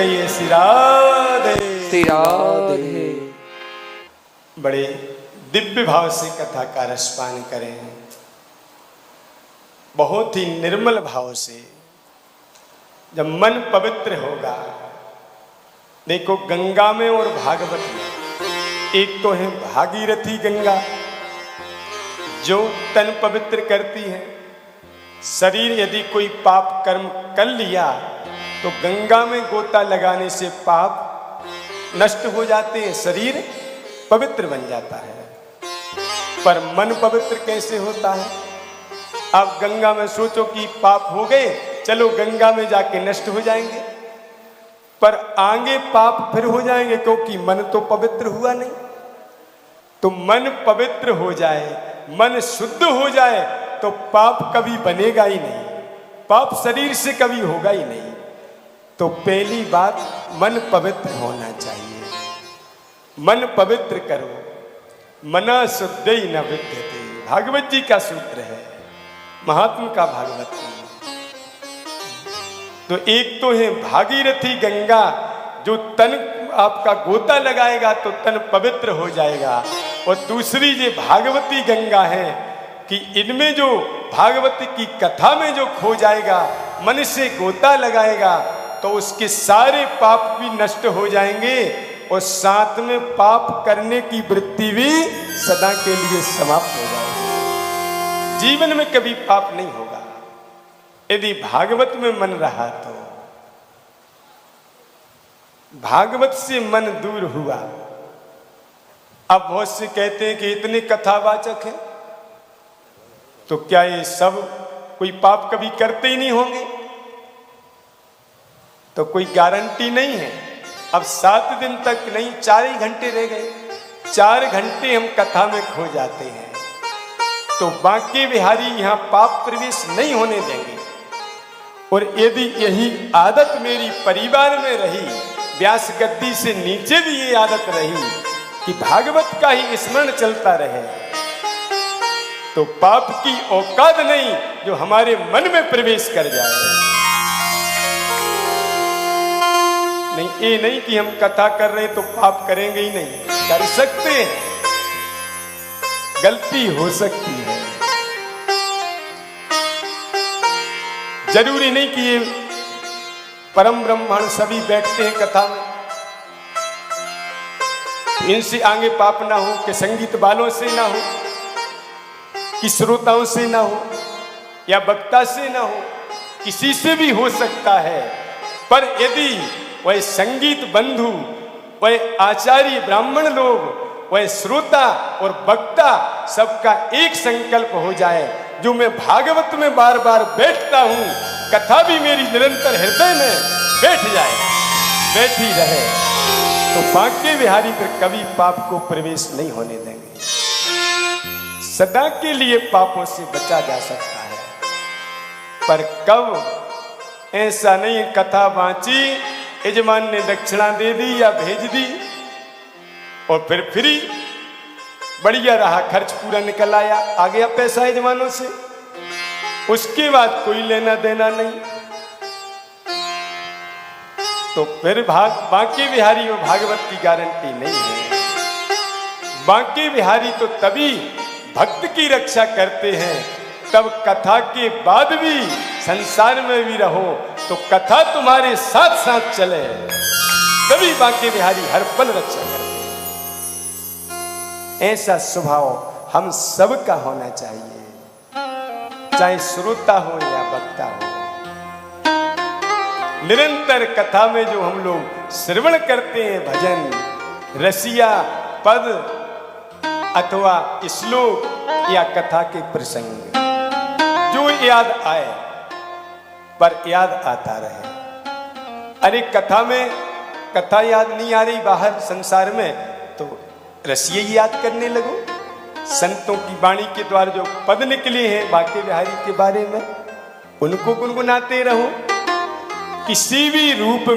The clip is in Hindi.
ये श्री राधे श्री राधे। बड़े दिव्य भाव से कथा का रसपान करें, बहुत ही निर्मल भाव से। जब मन पवित्र होगा, देखो गंगा में और भागवत में एक तो है भागीरथी गंगा जो तन पवित्र करती है। शरीर यदि कोई पाप कर्म कर लिया तो गंगा में गोता लगाने से पाप नष्ट हो जाते हैं, शरीर पवित्र बन जाता है। पर मन पवित्र कैसे होता है? आप गंगा में सोचो कि पाप हो गए, चलो गंगा में जाके नष्ट हो जाएंगे, पर आगे पाप फिर हो जाएंगे क्योंकि मन तो पवित्र हुआ नहीं। तो मन पवित्र हो जाए, मन शुद्ध हो जाए तो पाप कभी बनेगा ही नहीं, पाप शरीर से कभी होगा ही नहीं। तो पहली बात, मन पवित्र होना चाहिए। मन पवित्र करो, मना शुद्धि न विद्यते, भागवत जी का सूत्र है, महात्मा का भागवत में। तो एक तो है भागीरथी गंगा जो तन आपका गोता लगाएगा तो तन पवित्र हो जाएगा, और दूसरी ये भागवती गंगा है कि इनमें जो भागवती की कथा में जो खो जाएगा, मन से गोता लगाएगा तो उसके सारे पाप भी नष्ट हो जाएंगे और साथ में पाप करने की वृत्ति भी सदा के लिए समाप्त हो जाएगी। जीवन में कभी पाप नहीं होगा यदि भागवत में मन रहा तो। भागवत से मन दूर हुआ। अब बहुत से कहते हैं कि इतने कथावाचक हैं तो क्या ये सब कोई पाप कभी करते ही नहीं होंगे? तो कोई गारंटी नहीं है। अब 7 दिन तक नहीं, 4 ही घंटे रह गए, 4 घंटे हम कथा में खो जाते हैं तो बांके बिहारी यहाँ पाप प्रवेश नहीं होने देंगे। और यदि यही आदत मेरी परिवार में रही, व्यास गद्दी से नीचे भी ये आदत रही कि भागवत का ही स्मरण चलता रहे, तो पाप की औकात नहीं जो हमारे मन में प्रवेश कर जाए। नहीं, ये नहीं कि हम कथा कर रहे तो पाप करेंगे ही नहीं, कर सकते हैं, गलती हो सकती है। जरूरी नहीं कि ये परम ब्रह्मांड सभी बैठते हैं कथा में, इनसे आगे पाप ना हो, कि संगीत वालों से ना हो, कि श्रोताओं से ना हो, या वक्ता से ना हो, किसी से भी हो सकता है। पर यदि वह संगीत बंधु, वह आचार्य ब्राह्मण लोग, वह श्रोता और वक्ता सबका एक संकल्प हो जाए, जो मैं भागवत में बार बार बैठता हूं, कथा भी मेरी निरंतर हृदय में बैठ जाए, बैठी रहे, तो बांके बिहारी पर कभी पाप को प्रवेश नहीं होने देंगे। सदा के लिए पापों से बचा जा सकता है। पर कब? ऐसा नहीं कथा बांची, यजमान ने दक्षिणा दे दी या भेज दी और फिर फ्री बढ़िया रहा, खर्च पूरा निकल आया, आ गया पैसा यजमानों से, उसके बाद कोई लेना देना नहीं। तो फिर बांके बिहारी और भागवत की गारंटी नहीं है। बांके बिहारी तो तभी भक्त की रक्षा करते हैं, तब कथा के बाद भी संसार में भी रहो तो कथा तुम्हारे साथ साथ चले, तभी बांके बिहारी हर पल रक्षा करते हैं। ऐसा स्वभाव हम सब का होना चाहिए, चाहे श्रोता हो या वक्ता हो। निरंतर कथा में जो हम लोग श्रवण करते हैं, भजन, रसिया, पद अथवा श्लोक या कथा के प्रसंग, जो याद आए पर याद आता रहे। अरे कथा में कथा याद नहीं आ रही बाहर संसार में, तो रसिए याद करने लगो। संतों की वाणी के द्वारा जो पद निकले हैं बांके बिहारी के बारे में, उनको गुनगुनाते रहो। किसी भी रूप में